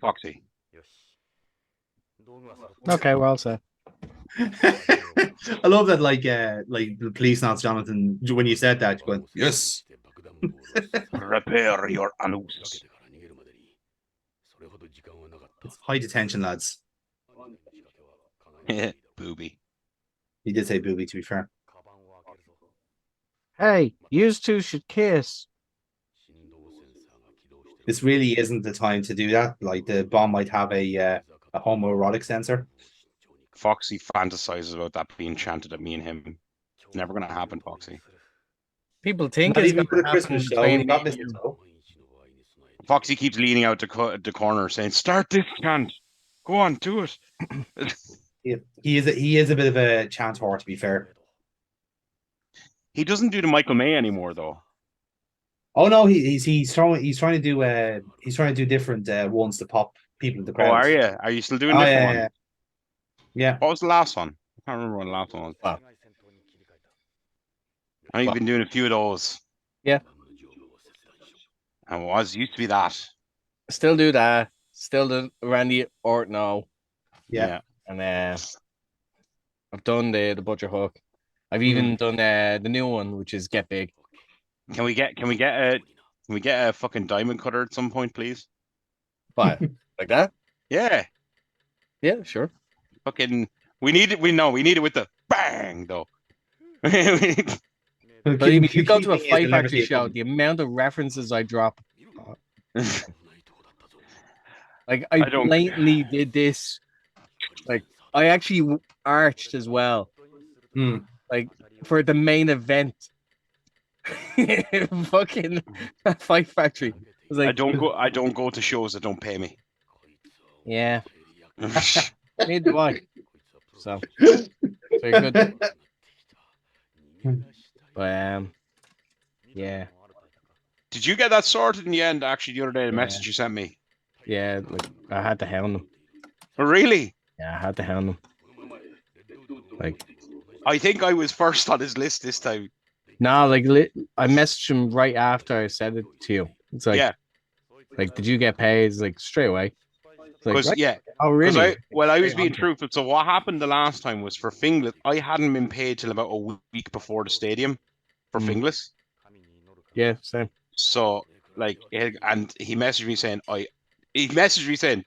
Foxy. Okay, well said. I love that, like the Policenauts, Jonathan. When you said that, going, yes. Prepare your anus. It's high detention, lads. Booby. He did say booby, to be fair. Hey, you two should kiss. This really isn't the time to do that. Like, the bomb might have a homoerotic sensor. Foxy fantasizes about that being chanted at me and him. Never gonna happen, Foxy. People think Not it's even for gonna the happen Christmas show. between We me got and you. mistletoe. Foxy keeps leaning out the corner saying, "Start this chant. Go on, do it." He is a bit of a chant whore, to be fair. He doesn't do the Michael May anymore, though. Oh no, he's trying to do different ones to pop people in the Oh, crowd. are you? Are you still doing Oh, different ones? Yeah. What was the last one? I can't remember what the last one was. Wow. I think you've been doing a few of those. Yeah. And used to be that. Still do that. Still do Randy Orton now. Yeah. And I've done the Butcher Hook. I've even done the new one, which is Get Big. Can we get a fucking diamond cutter at some point, please? What? Like that? Yeah. Yeah, sure. Fucking we need it with the bang though. Believe me, you go to a Fight Factory show, the amount of references I drop. Like I blatantly did this. Like I actually arched as well. Like for the main event. Fucking Fight Factory. Like, I don't go to shows that don't pay me. Yeah. Neither do I. So very good. But yeah. Did you get that sorted in the end? Actually, the other day, the message you sent me. Yeah, like I had to hound them. Oh, really? Yeah, I had to hound them. Like, I think I was first on his list this time. No, like I messaged him right after I said it to you. It's like, yeah, like, did you get paid? It's like straight away. Because like, right? Oh, really? I was being truthful. So what happened the last time was for Finglas, I hadn't been paid till about a week before the stadium for Finglas. Yeah, same. So like, and he messaged me saying,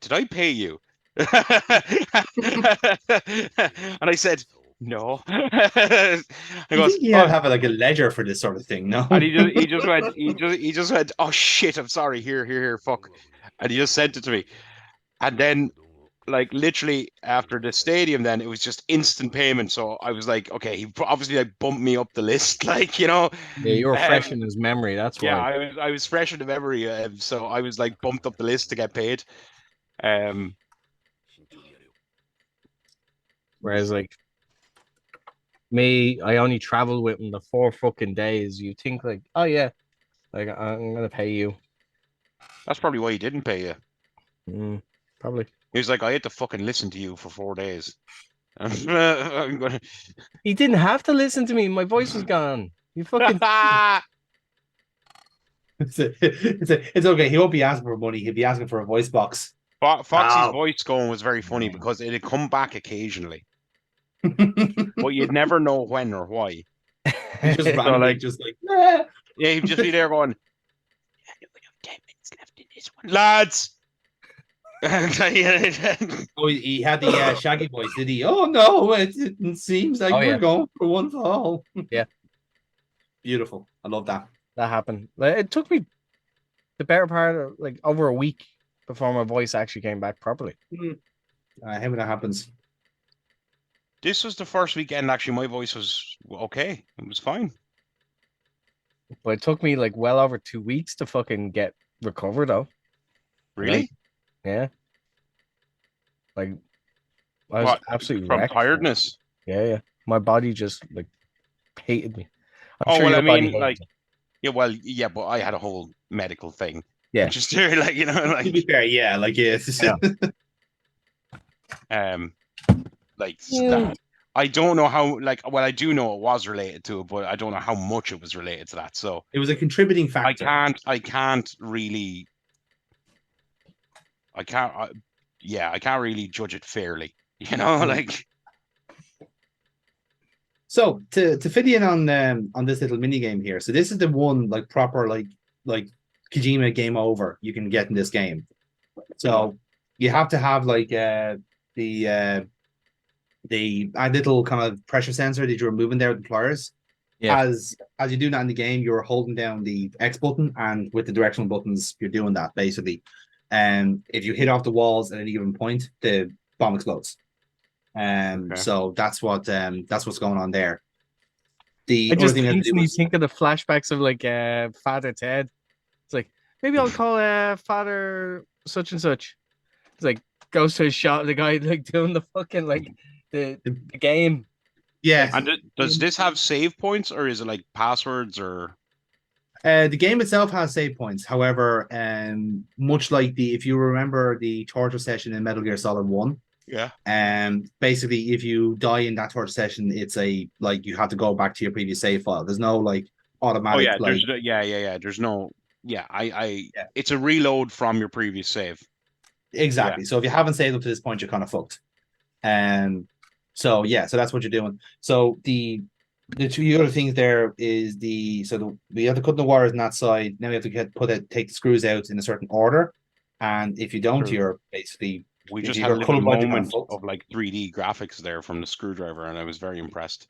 "Did I pay you?" And I said, "No." I think you have like a ledger for this sort of thing, no? And he just went, "Oh shit, I'm sorry. Here, fuck," and he just sent it to me. And then, like, literally after the stadium, then it was just instant payment. So I was like, okay, he obviously like bumped me up the list, like, you know. Yeah, you were fresh in his memory. That's why. Yeah, I was fresh in the memory, so I was like bumped up the list to get paid. Whereas like me, I only traveled with him the 4 fucking days. You think like, oh yeah, like I'm gonna pay you. That's probably why he didn't pay you. Probably. He was like, I had to fucking listen to you for 4 days. He didn't have to listen to me. My voice was gone. You fucking. It's okay. He won't be asking for money. He'll be asking for a voice box. Foxy's voice going was very funny because it'd come back occasionally. But you'd never know when or why. Just randomly, yeah, he'd just be there going, "I only have 10 minutes left in this one, lads." Oh, he had the Shaggy voice, did he? Oh no, it seems like we're going for one fall. Yeah, beautiful. I love that. That happened. It took me the better part of like over a week before my voice actually came back properly. How that happens. This was the first weekend. Actually, my voice was okay. It was fine. But it took me like well over 2 weeks to fucking get recovered, though. Really? Like, yeah. Like I was absolutely from wrecked. tiredness. Yeah. My body just like hated me. I mean, like, yeah, but I had a whole medical thing. Yeah. Just like, you know, like, to be fair, yeah, like, yes. That, I don't know how, like, well, I do know it was related to it, but I don't know how much it was related to that. So it was a contributing factor. I can't really I can't. I can't really judge it fairly. You know, like. So to fit in on this little mini game here. So this is the one like proper like Kojima game over you can get in this game. So you have to have like the little kind of pressure sensor that you're moving there with the pliers. Yeah. As you do that in the game, you're holding down the X button, and with the directional buttons, you're doing that basically. And if you hit off the walls at any given point, the bomb explodes. So that's what's going on there. I just instantly think of the flashbacks of like Father Ted. It's like maybe I'll call Father such and such. It's like goes to his shop, the guy like doing the fucking like the game. Yeah. And does this have save points, or is it like passwords, or? The game itself has save points. However, much like if you remember the torture session in Metal Gear Solid 1, basically if you die in that torture session, it's like you have to go back to your previous save file. There's no like automatic. Oh yeah, there's no. It's a reload from your previous save. Exactly. So if you haven't saved up to this point, you're kind of fucked. So that's what you're doing. So the two other things there is we have to cut the wires on that side. Now we have to take the screws out in a certain order, and if you don't, you're basically we just had a little moment of like 3D graphics there from the screwdriver, and I was very impressed.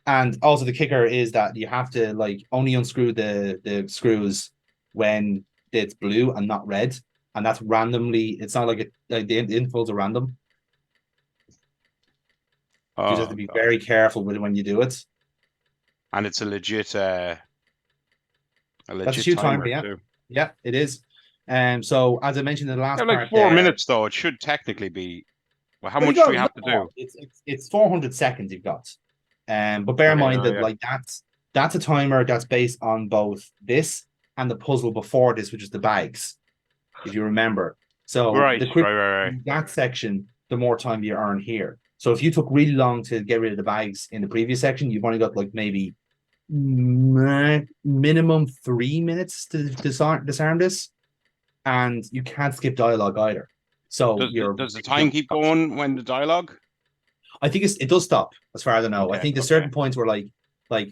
And also the kicker is that you have to like only unscrew the screws when it's blue and not red, and that's randomly. It's not like the intervals are random. You just have to be very careful with it when you do it. And it's a legit that's a shoot timer, yeah. Too. Yeah, it is. So as I mentioned in the last part, like 4 minutes though, it should technically be. Well, how much do we have to do? It's 400 seconds you've got. But bear in mind that like that's a timer that's based on both this and the puzzle before this, which is the bags, if you remember. So the quicker that section, the more time you earn here. So if you took really long to get rid of the bags in the previous section, you've only got like maybe minimum 3 minutes to disarm this, and you can't skip dialogue either. So does the time keep going when the dialogue? I think it does stop, as far as I know. I think there's certain points where like now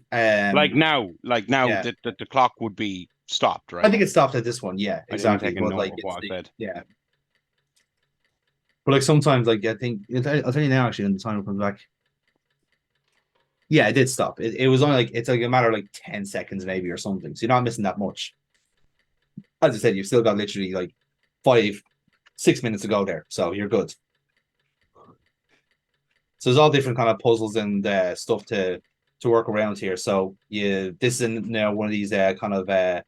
the clock would be stopped, right? I think it stopped at this one. Yeah, exactly. But like yeah. But like sometimes, like I think I'll tell you now. Actually, when the timer comes back, yeah, it did stop. It was only like it's like a matter of like 10 seconds maybe or something. So you're not missing that much. As I said, you've still got literally like 5-6 minutes to go there, so you're good. So there's all different kind of puzzles and stuff to work around here. So this is one of these kind of the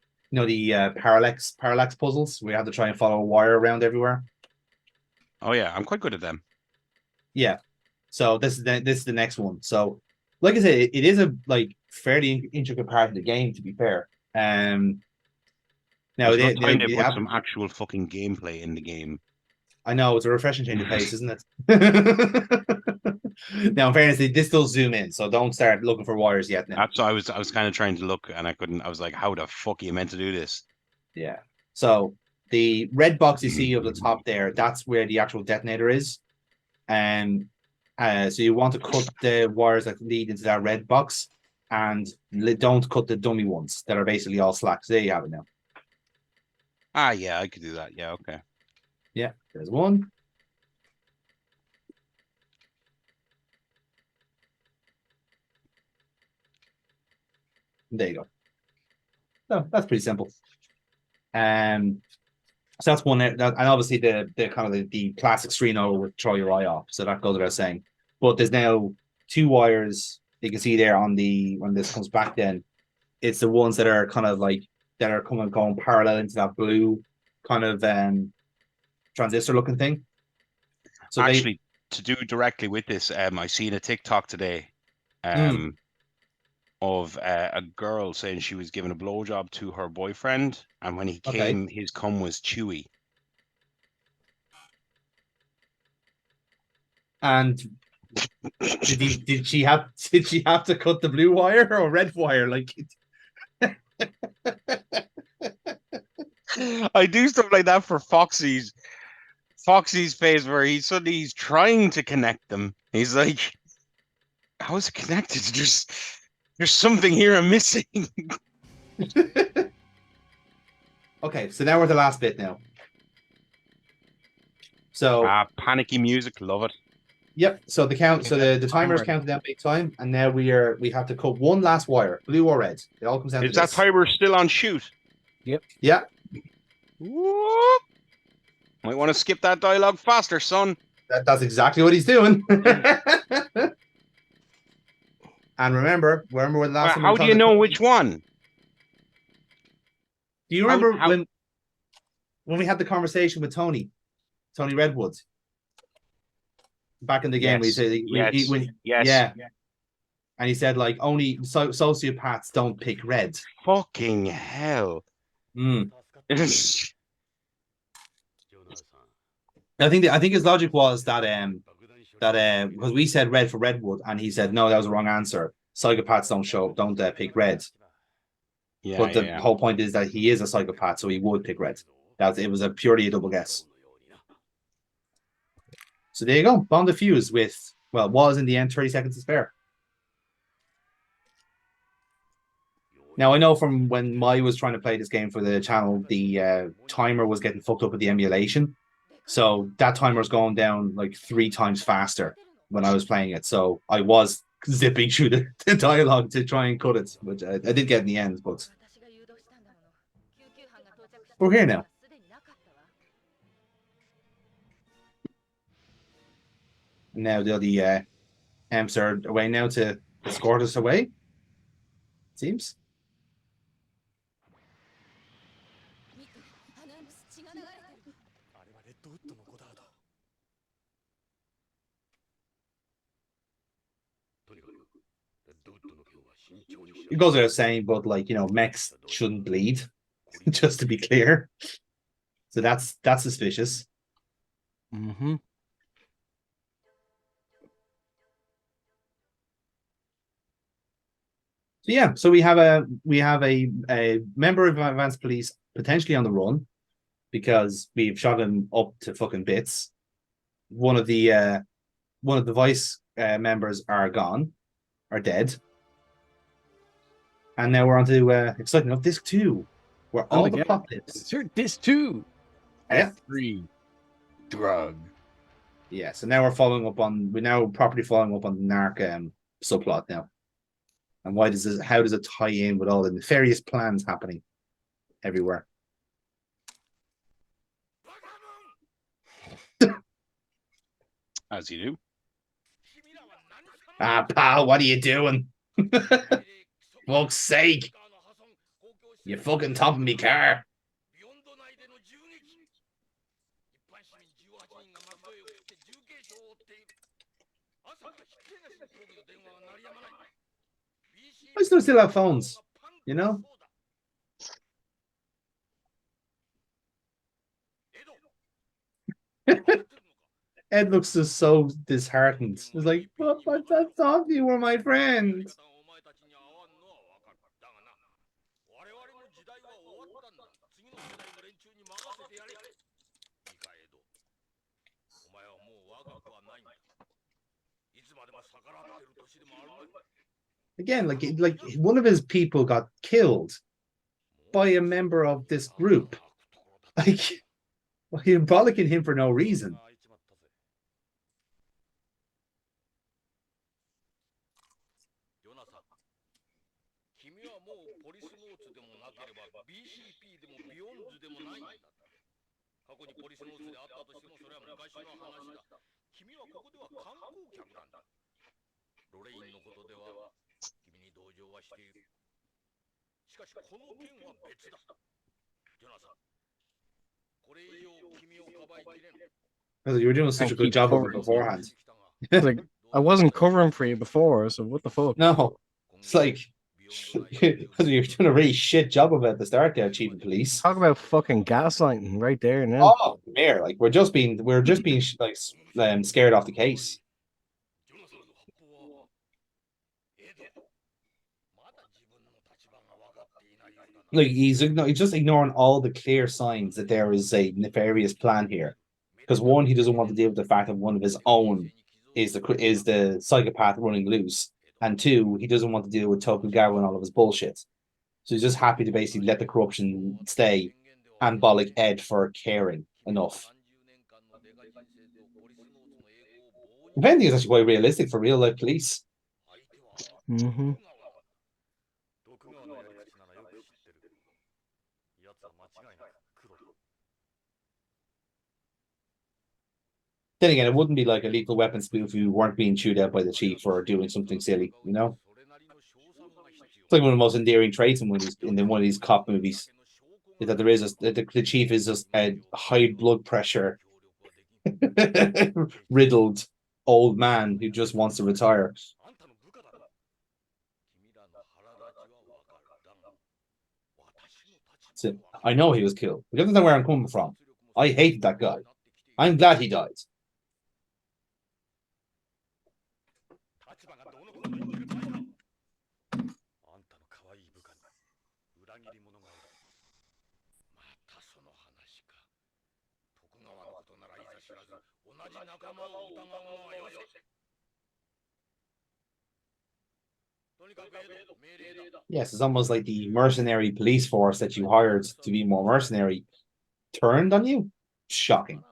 parallax puzzles. We have to try and follow a wire around everywhere. Oh yeah, I'm quite good at them. Yeah. So this is the next one. So like I said, it is a like fairly intricate part of the game, to be fair. Now they put some actual fucking gameplay in the game. I know, it's a refreshing change of pace, isn't it? Now, in fairness, this does zoom in, so don't start looking for wires yet. Now. That's I was kind of trying to look, and I couldn't. I was like, "How the fuck are you meant to do this?" Yeah. So the red box you see up the top there, that's where the actual detonator is, and so you want to cut the wires that lead into that red box, and don't cut the dummy ones that are basically all slack. So there you have it now. Ah, yeah, I could do that. Yeah, okay. Yeah, there's one. There you go. So that's pretty simple. So that's one. And obviously the kind of the classic Strino would throw your eye off. So that goes without saying. But there's now 2 wires you can see there on when this comes back. Then it's the ones that are kind of like that are going parallel into that blue kind of transistor looking thing. So actually, to do directly with this, I seen a TikTok today of a girl saying she was giving a blowjob to her boyfriend, and when he came, his cum was chewy. And did she have to cut the blue wire or red wire? Like, I do stuff like that for Foxy's. Foxy's face where he's trying to connect them. He's like, how is it connected? There's something here I'm missing. Okay, so now we're at the last bit now. So panicky music, love it. Yep. So the timer is counting down big time, and now we have to cut one last wire, blue or red. It all comes down to this. Is that timer still on shoot? Yep. Yeah. Whoop. Might want to skip that dialogue faster, son. That's exactly what he's doing. And remember when the last time. How do you know which one? Do you remember when we had the conversation with Tony Redwoods? Back in the game, yes. Yeah. And he said, like, only sociopaths don't pick red. Fucking hell. I think his logic was that because we said red for Redwood, and he said no, that was the wrong answer. Psychopaths don't pick red. Yeah, but the whole point is that he is a psychopath, so he would pick red. It was purely a double guess. So there you go. Bomb Diffuse was in the end 30 seconds to spare. Now, I know from when Mai was trying to play this game for the channel, the timer was getting fucked up with the emulation. So that timer was going down like 3 times faster when I was playing it. So I was zipping through the dialogue to try and cut it, which I did get in the end, but we're here now. Now the amps are away now to escort us away. It seems. It goes without saying, but like, you know, mechs shouldn't bleed, just to be clear. So that's suspicious. Mm-hmm. So yeah, so we have a member of advanced police potentially on the run because we've shot him up to fucking bits. One of the vice members are dead. And now we're on to exciting enough disc 2, where all the plot lives. Disc 2. Yeah. 3. Drug. Yeah, so now we're properly following up on the narc subplot now. And how does it tie in with all the nefarious plans happening everywhere? As you do. Pal, what are you doing? Fuck's sake. You fucking topping me car. I still have phones, you know? Ed looks just so disheartened. He's like, but I thought you were my friend. Again, like one of his people got killed by a member of this group. Like, you're bollocking him for no reason. You were doing such a good job of it beforehand. Like, I wasn't covering for you before, so what the fuck? No, it's like you're doing a really shit job of it at the start there, Chief of Police. Talk about fucking gaslighting right there now. Oh, Mayor, like we're just being like scared off the case. Like he's just ignoring all the clear signs that there is a nefarious plan here. Because one, he doesn't want to deal with the fact that one of his own is the psychopath running loose, and two, he doesn't want to deal with Tokugawa and all of his bullshit. So he's just happy to basically let the corruption stay and bollock Ed for caring enough. If anything, is actually quite realistic for real life police. Mm-hmm. Then again, it wouldn't be like a Lethal Weapon spoof if you weren't being chewed out by the chief for doing something silly, you know? It's like one of the most endearing traits in one of these cop movies is that the chief is just a high blood pressure riddled old man who just wants to retire. So, I know he was killed. He doesn't know where I'm coming from. I hated that guy. I'm glad he died. Yes, it's almost like the mercenary police force that you hired to be more mercenary turned on you. Shocking.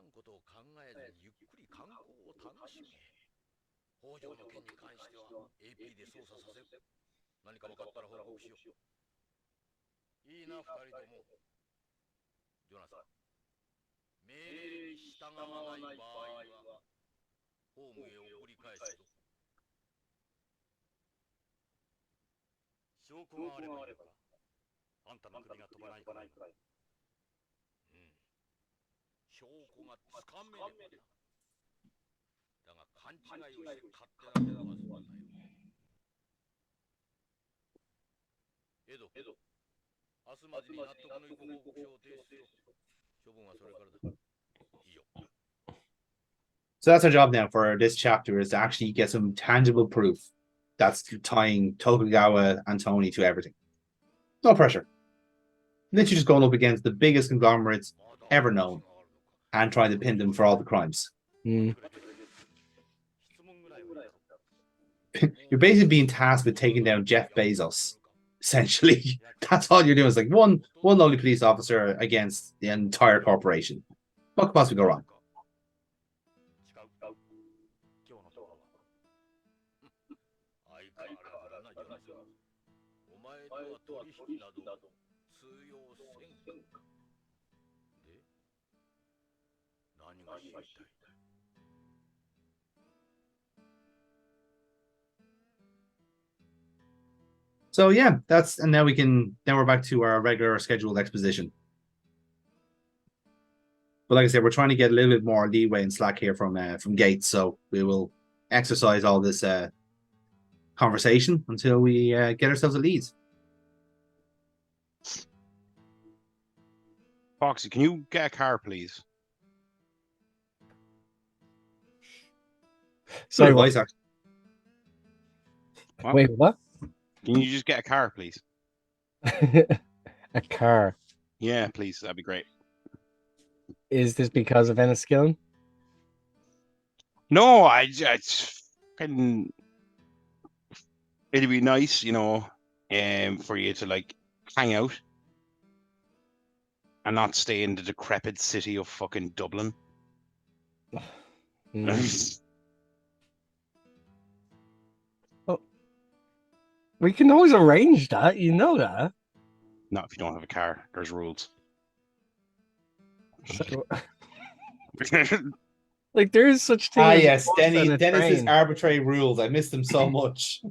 So that's our job now for this chapter, is to actually get some tangible proof that's tying Tokugawa and Tony to everything. No pressure. Literally just going up against the biggest conglomerates ever known and trying to pin them for all the crimes. Mm. You're basically being tasked with taking down Jeff Bezos. Essentially, that's all you're doing. Is like one lonely police officer against the entire corporation. What could possibly go wrong? So yeah, now we're back to our regular scheduled exposition. But like I said, we're trying to get a little bit more leeway and slack here from Gates, so we will exercise all this conversation until we get ourselves a lead. Foxy, can you get a car, please? Sorry, what? Wait, what? Can you just get a car, please? A car. Yeah, please. That'd be great. Is this because of Enniskillen? No, it'd be nice, you know, for you to like hang out and not stay in the decrepit city of fucking Dublin. We can always arrange that, you know that. Not if you don't have a car. There's rules. Like there is such thing. Yes, Dennis's arbitrary rules. I miss them so much.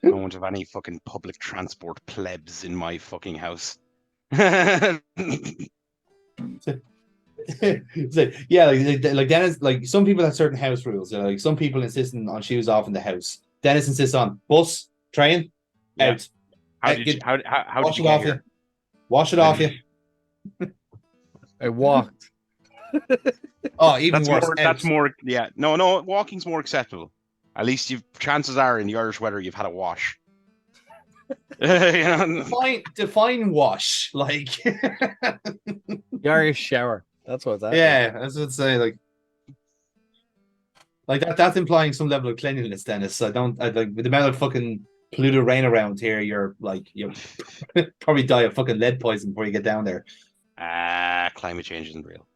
I won't have any fucking public transport plebs in my fucking house. Yeah, like Dennis, like some people have certain house rules. You know, like some people insist on shoes off in the house. Dennis insists on bus, train, out. How did you get here? Wash it off you. I walked. Oh, even worse. That's more. Yeah, no. Walking's more acceptable. At least chances are in the Irish weather you've had a wash. Define wash, like the Irish shower. That's what that. Yeah, I was going to say like that. That's implying some level of cleanliness, Dennis. I like with the amount of fucking polluted rain around here. You're probably die of fucking lead poison before you get down there. Climate change isn't real.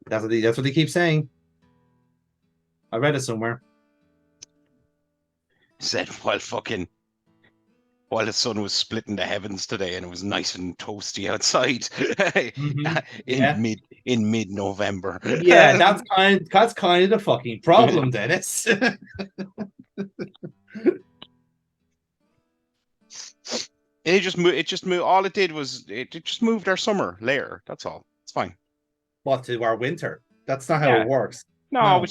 That's what they keep saying. I read it somewhere. Said while the sun was splitting the heavens today and it was nice and toasty outside in mid-November. Yeah, that's kind of the fucking problem, Dennis. It just moved. All it did was it just moved our summer layer. That's all. It's fine. What, to our winter? That's not how it works. No,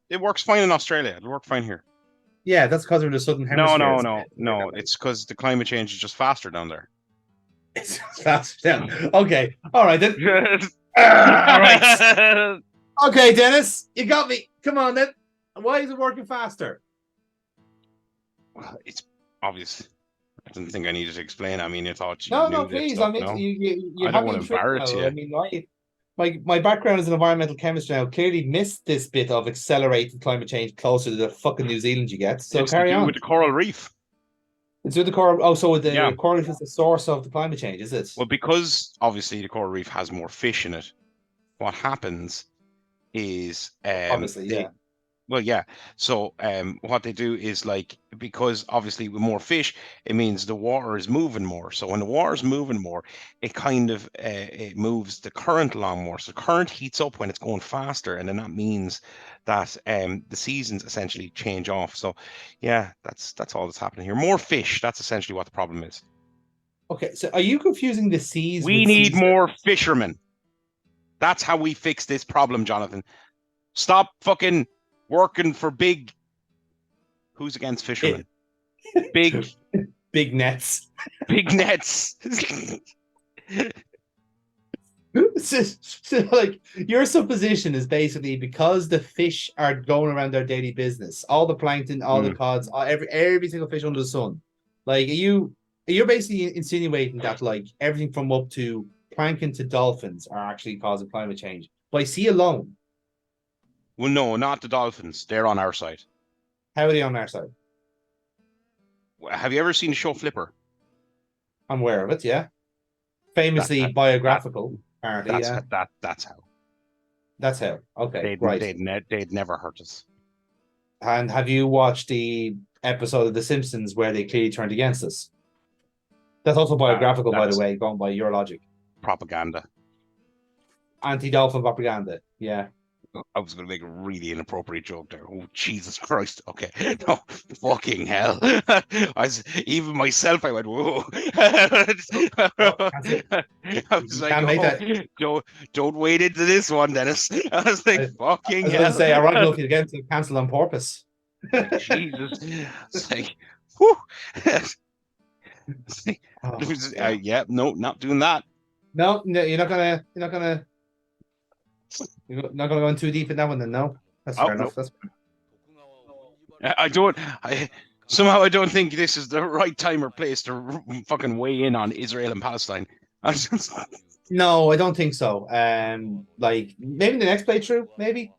it works fine in Australia. It'll work fine here. Yeah, that's because we're in the southern hemisphere. No. It's because the climate change is just faster down there. It's faster down. Okay, all right then. All right. Okay, Dennis, you got me. Come on then. Why is it working faster? Well, it's obvious. I didn't think I needed to explain. I mean, I thought you No, knew please. Stuff, I mean, no? you I don't want to embarrass you. I mean, my background is in environmental chemistry. I clearly missed this bit of accelerated climate change closer to the fucking New Zealand you get. So it's carry on. with the coral reef. It's with the coral. Oh, so the coral reef is the source of the climate change, is it? Well, because obviously the coral reef has more fish in it. What happens is Obviously, yeah. Well, yeah. So what they do is like, because obviously with more fish, it means the water is moving more. So when the water is moving more, it kind of it moves the current along more. So current heats up when it's going faster, and then that means that the seasons essentially change off. So yeah, that's all that's happening here. More fish. That's essentially what the problem is. Okay, so are you confusing the seas? We need more fishermen. That's how we fix this problem, Jonathan. Stop fucking working for big. Who's against fishermen? Big nets. Big nets. So, like, your supposition is basically because the fish are going around their daily business, all the plankton, all the cods, every single fish under the sun. Like, you're basically insinuating that like everything from up to plankton to dolphins are actually causing climate change by sea alone. Well, no, not the dolphins. They're on our side. How are they on our side? Have you ever seen the show Flipper? I'm aware of it, yeah. Famously biographical, apparently. That's how. That's how. Okay, They'd never hurt us. And have you watched the episode of The Simpsons where they clearly turned against us? That's also biographical, by the way, going by your logic. Propaganda. Anti-dolphin propaganda, yeah. I was going to make a really inappropriate joke there. Oh, Jesus Christ. Okay. No, fucking hell. Even myself, I went, whoa. I was like, don't wade into this one, Dennis. I was like, fucking hell. I was going to say, ironically, if you get to cancel on purpose. Jesus. It's like, whew. Yeah, no, not doing that. No, you're not gonna go in too deep in that one, then. No, that's fair enough. Somehow I don't think this is the right time or place to fucking weigh in on Israel and Palestine. No, I don't think so. Like maybe the next playthrough, maybe.